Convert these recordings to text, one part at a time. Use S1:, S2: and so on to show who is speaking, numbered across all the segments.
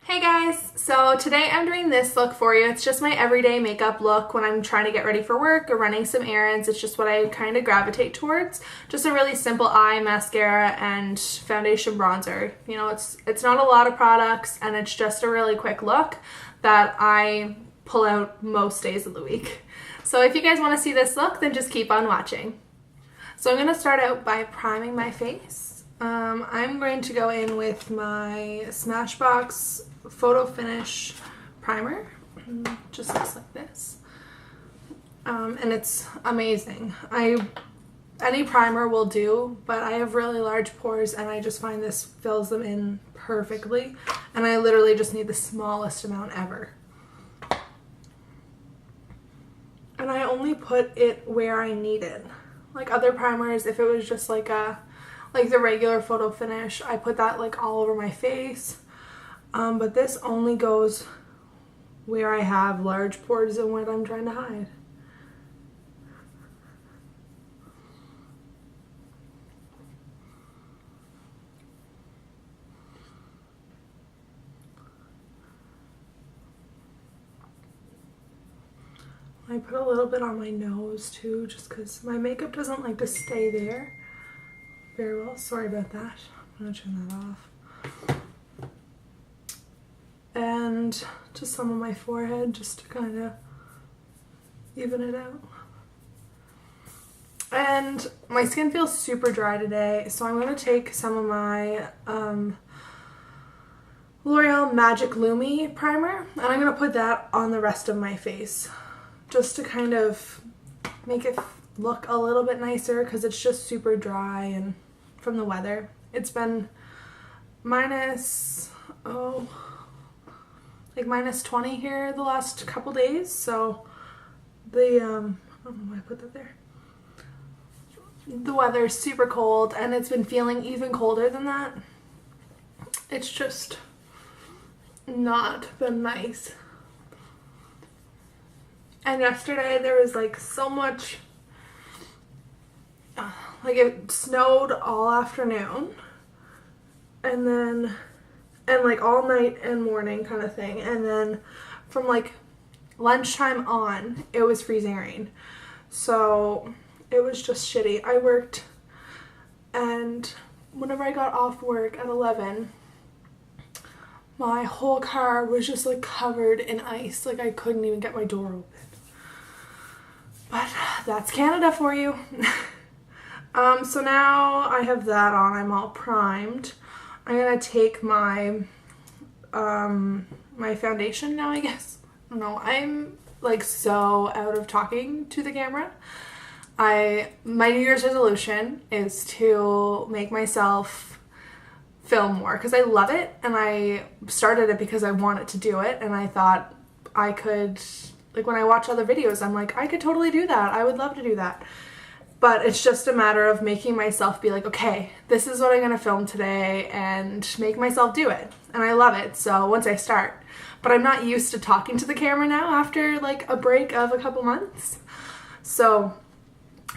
S1: Hey guys, so today I'm doing this look for you. It's just my everyday makeup look when I'm trying to get ready for work or running some errands. It's just what I kind of gravitate towards. Just a really simple eye mascara and foundation bronzer. You know, it's not a lot of products and it's just a really quick look that I pull out most days of the week. So if you guys want to see this look, then just keep on watching. So I'm going to start out by priming my face. I'm going to go in with my Smashbox Photofinish primer. Just looks like this. And it's amazing. Any primer will do, but I have really large pores and I just find this fills them in perfectly. And I literally just need the smallest amount ever. And I only put it where I need it. Like other primers, if it was just like the regular photo finish, I put that like all over my face. But this only goes where I have large pores and what I'm trying to hide. I put a little bit on my nose too, just because my makeup doesn't like to stay there very well. Sorry about that. I'm gonna turn that off. And just some on my forehead just to kind of even it out. And my skin feels super dry today, so I'm going to take some of my L'Oreal Magic Lumi primer and I'm going to put that on the rest of my face just to kind of make it look a little bit nicer because it's just super dry and from the weather. It's been minus 20 here the last couple days, so I don't know why I put that there. The weather is super cold and it's been feeling even colder than that. It's just not been nice. And yesterday there was like so much, like it snowed all afternoon and like all night and morning kind of thing, and then from like lunchtime on it was freezing rain, so it was just shitty. I worked, and whenever I got off work at 11, my whole car was just like covered in ice. Like I couldn't even get my door open. But that's Canada for you. So now I have that on, I'm all primed. I'm gonna take my my foundation now, I guess. I don't know, I'm like so out of talking to the camera. My New Year's resolution is to make myself film more because I love it, and I started it because I wanted to do it, and I thought I could, like when I watch other videos, I'm like, I could totally do that. I would love to do that. But it's just a matter of making myself be like, okay, this is what I'm gonna film today, and make myself do it. And I love it, so once I start. But I'm not used to talking to the camera now after like a break of a couple months. So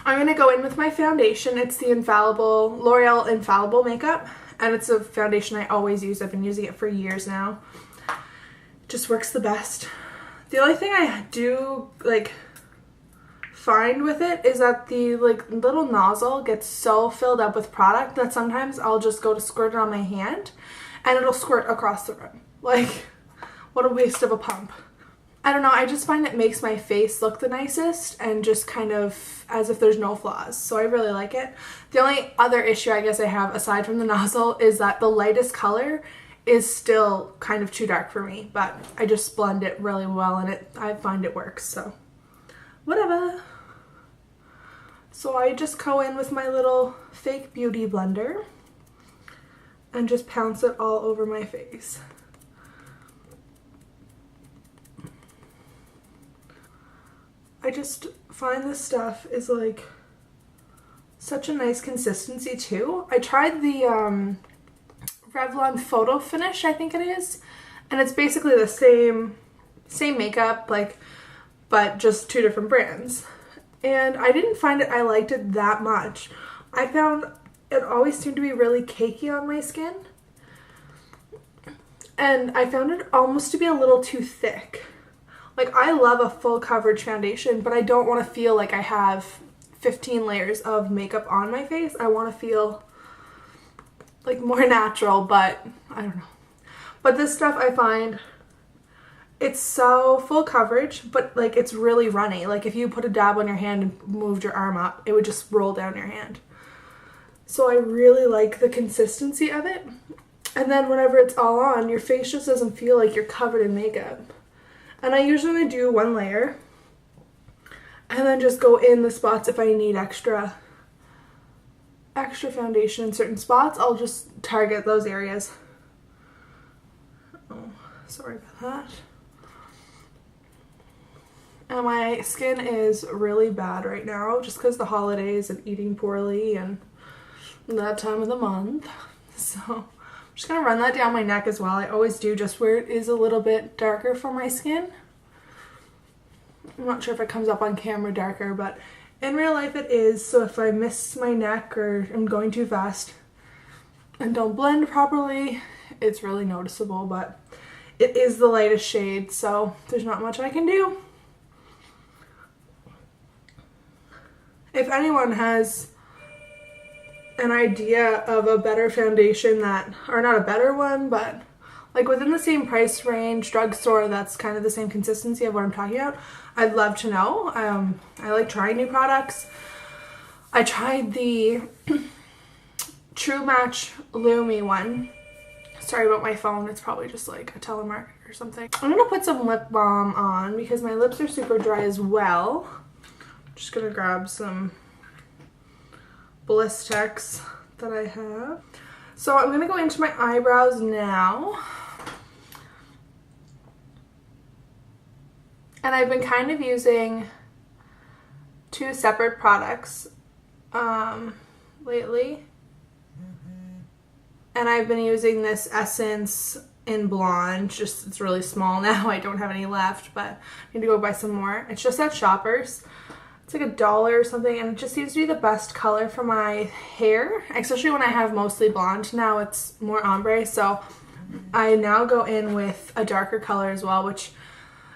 S1: I'm gonna go in with my foundation. It's the L'Oreal Infallible makeup, and it's a foundation I always use. I've been using it for years now. It just works the best. The only thing I do like find with it is that the like little nozzle gets so filled up with product that sometimes I'll just go to squirt it on my hand and it'll squirt across the room. Like, what a waste of a pump. I don't know, I just find it makes my face look the nicest and just kind of as if there's no flaws, so I really like it. The only other issue I guess I have aside from the nozzle is that the lightest color is still kind of too dark for me, but I just blend it really well and I find it works, so whatever. So I just go in with my little fake beauty blender and just pounce it all over my face. I just find this stuff is like such a nice consistency too. I tried the Revlon Photofinish, I think it is, and it's basically the same makeup, like, but just two different brands. And I didn't find I liked it that much. I found it always seemed to be really cakey on my skin. and I found it almost to be a little too thick. Like, I love a full coverage foundation, but I don't want to feel like I have 15 layers of makeup on my face. I want to feel like more natural, but I don't know. But this stuff, I find it's so full coverage, but like it's really runny. Like if you put a dab on your hand and moved your arm up, it would just roll down your hand. So I really like the consistency of it. And then whenever it's all on, your face just doesn't feel like you're covered in makeup. And I usually do one layer and then just go in the spots if I need extra foundation in certain spots. I'll just target those areas. Oh, sorry about that. And my skin is really bad right now just because the holidays and eating poorly and that time of the month. So I'm just going to run that down my neck as well. I always do, just where it is a little bit darker for my skin. I'm not sure if it comes up on camera darker, but in real life it is. So if I miss my neck or I'm going too fast and don't blend properly, it's really noticeable, but it is the lightest shade, so there's not much I can do. If anyone has an idea of a better foundation that, or not a better one, but like within the same price range, drugstore, that's kind of the same consistency of what I'm talking about, I'd love to know. I like trying new products. I tried the True Match Lumi one. Sorry about my phone, it's probably just like a telemarketer or something. I'm gonna put some lip balm on because my lips are super dry as well. Just gonna grab some Blistex that I have. So I'm gonna go into my eyebrows now. And I've been kind of using two separate products lately. And I've been using this Essence in Blonde, just it's really small now. I don't have any left, but I need to go buy some more. It's just at Shoppers. It's like $1 or something, and it just seems to be the best color for my hair, especially when I have mostly blonde. Now it's more ombre, so I now go in with a darker color as well, which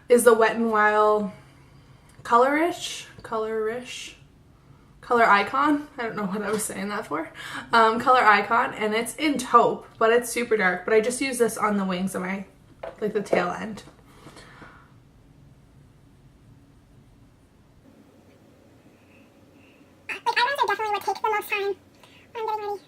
S1: is the Wet n Wild Color Icon. I don't know what I was saying that for. Color Icon, and it's in taupe, but it's super dark. But I just use this on the wings of my, like the tail end.
S2: Like eyebrows are definitely what take the most time when I'm getting ready.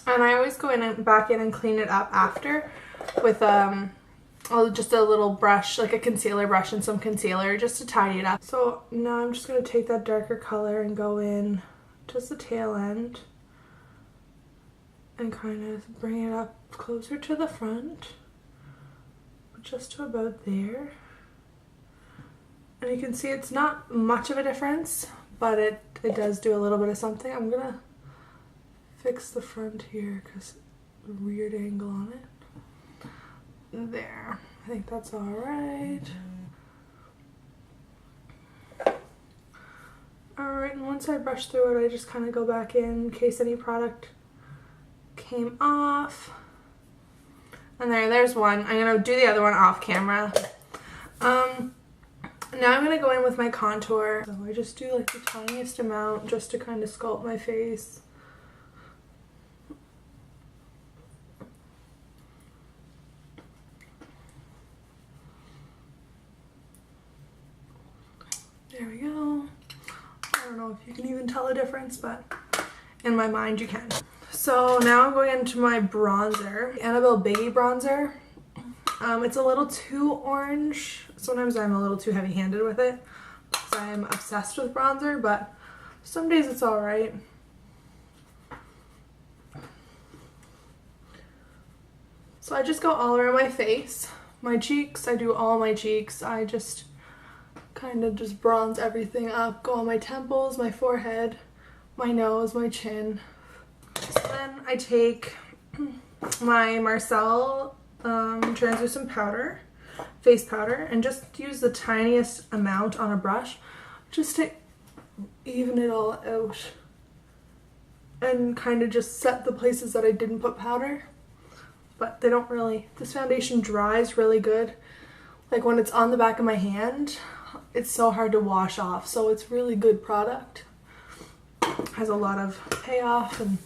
S1: And I always go in and back in and clean it up after with just a little brush, like a concealer brush and some concealer just to tidy it up. So now I'm just going to take that darker color and go in just the tail end and kind of bring it up closer to the front, just to about there. And you can see it's not much of a difference, but it does do a little bit of something. I'm going to fix the front here because the weird angle on it. There. I think that's all right. Alright, and once I brush through it, I just kind of go back in case any product came off. And there's one. I'm going to do the other one off camera. Now I'm going to go in with my contour. So I just do like the tiniest amount just to kind of sculpt my face. There we go. I don't know if you can even tell a difference, but in my mind you can. So now I'm going into my bronzer, Annabelle Biggy bronzer. It's a little too orange. Sometimes I'm a little too heavy-handed with it because I'm obsessed with bronzer, but some days it's alright. So I just go all around my face. My cheeks, I do all my cheeks. I just kind of just bronze everything up. Go on my temples, my forehead, my nose, my chin. So then I take my Marcelle translucent powder, face powder, and just use the tiniest amount on a brush just to even it all out and kind of just set the places that I didn't put powder. But they don't really, this foundation dries really good. Like when it's on the back of my hand, it's so hard to wash off, so it's really good product. Has a lot of payoff, and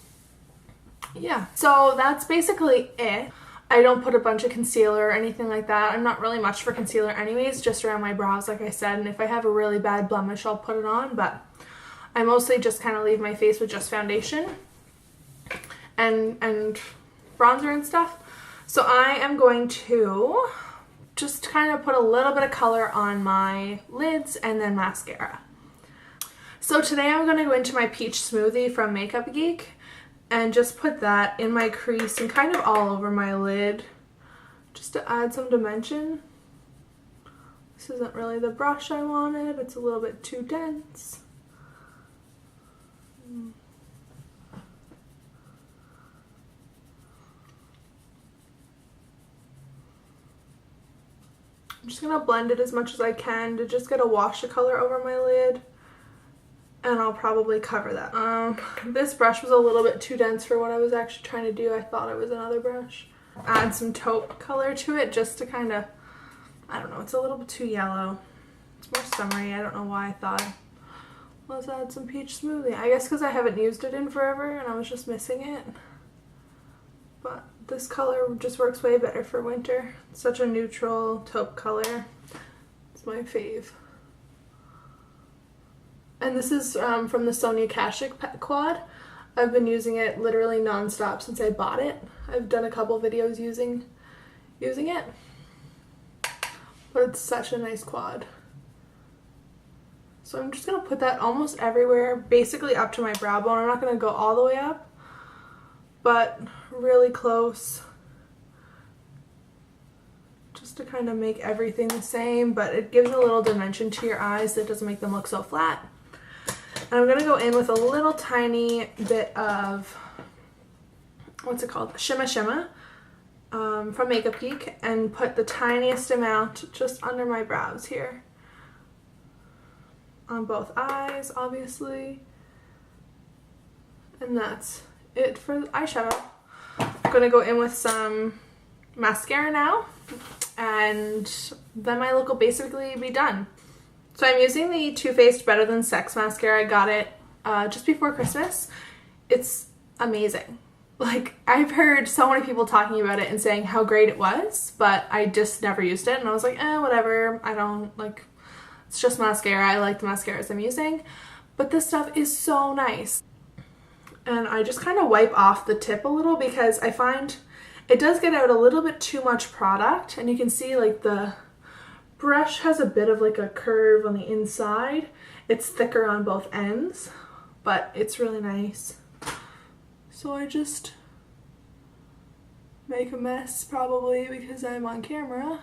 S1: yeah. So that's basically it. I don't put a bunch of concealer or anything like that. I'm not really much for concealer anyways, just around my brows like I said, and if I have a really bad blemish I'll put it on, but I mostly just kind of leave my face with just foundation and bronzer and stuff. So I am going to just kind of put a little bit of color on my lids and then mascara. So today I'm going to go into my Peach Smoothie from Makeup Geek and just put that in my crease and kind of all over my lid just to add some dimension. This isn't really the brush I wanted, it's a little bit too dense. I'm just going to blend it as much as I can to just get a wash of color over my lid, and I'll probably cover that. This brush was a little bit too dense for what I was actually trying to do. I thought it was another brush. Add some taupe color to it just to kind of, I don't know, it's a little bit too yellow. It's more summery. I don't know why I thought, let's add some Peach Smoothie. I guess because I haven't used it in forever and I was just missing it. But this color just works way better for winter. It's such a neutral taupe color. It's my fave. And this is from the Sonia Kashuk quad. I've been using it literally non-stop since I bought it. I've done a couple videos using it. But it's such a nice quad. So I'm just going to put that almost everywhere, basically up to my brow bone. I'm not going to go all the way up, but really close, just to kind of make everything the same, but it gives a little dimension to your eyes that doesn't make them look so flat. And I'm going to go in with a little tiny bit of, what's it called, Shimma Shimma from Makeup Geek, and put the tiniest amount just under my brows here. On both eyes, obviously. And that's it for the eyeshadow. I'm going to go in with some mascara now, and then my look will basically be done. So I'm using the Too Faced Better Than Sex mascara. I got it just before Christmas. It's amazing. Like, I've heard so many people talking about it and saying how great it was, but I just never used it, and I was like, whatever, I don't, like, it's just mascara. I like the mascaras I'm using, but this stuff is so nice. And I just kind of wipe off the tip a little because I find it does get out a little bit too much product, and you can see like the brush has a bit of like a curve on the inside. It's thicker on both ends, but it's really nice. So I just make a mess probably because I'm on camera,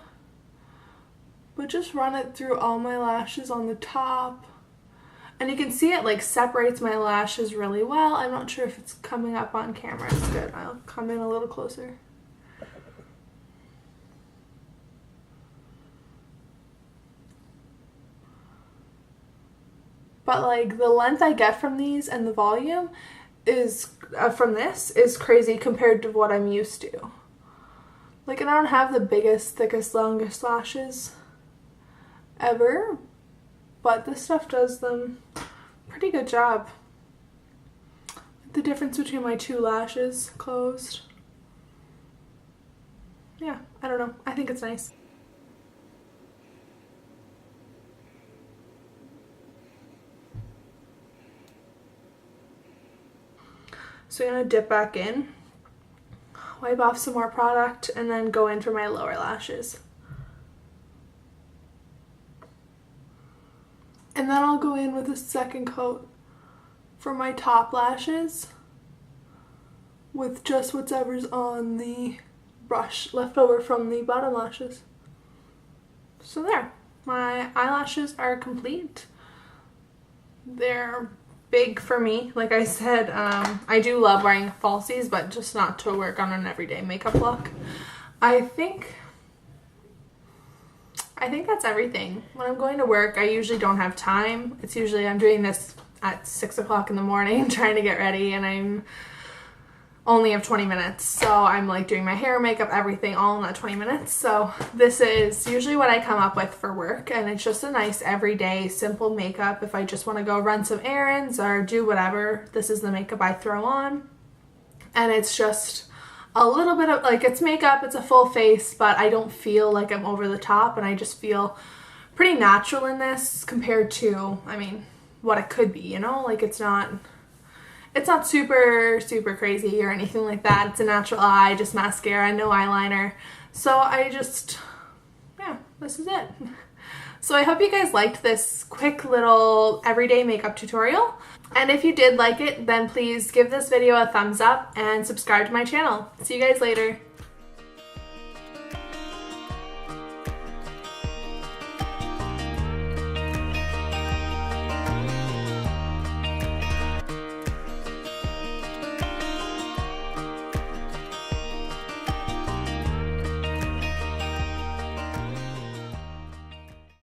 S1: but just run it through all my lashes on the top. And you can see it like separates my lashes really well. I'm not sure if it's coming up on camera. It's good. I'll come in a little closer. But like the length I get from these and the volume is from this is crazy compared to what I'm used to. Like, and I don't have the biggest, thickest, longest lashes ever, but this stuff does them pretty good job. The difference between my two lashes closed. Yeah, I don't know. I think it's nice. So I'm going to dip back in, wipe off some more product, and then go in for my lower lashes. And then I'll go in with a second coat for my top lashes with just whatever's on the brush left over from the bottom lashes. So there, my eyelashes are complete. They're big for me. Like I said, I do love wearing falsies, but just not to work on an everyday makeup look. I think I think that's everything. When I'm going to work, I usually don't have time. It's usually I'm doing this at 6 o'clock in the morning trying to get ready, and I'm only have 20 minutes. So I'm like doing my hair, makeup, everything all in that 20 minutes. So this is usually what I come up with for work, and it's just a nice everyday simple makeup. If I just want to go run some errands or do whatever, this is the makeup I throw on. And it's just a little bit of like, it's makeup, it's a full face, but I don't feel like I'm over the top, and I just feel pretty natural in this compared to, I mean, what it could be, you know? Like it's not super crazy or anything like that. It's a natural eye, just mascara, no eyeliner. So I just, yeah, this is it. So I hope you guys liked this quick little everyday makeup tutorial. And if you did like it, then please give this video a thumbs up and subscribe to my channel. See you guys later.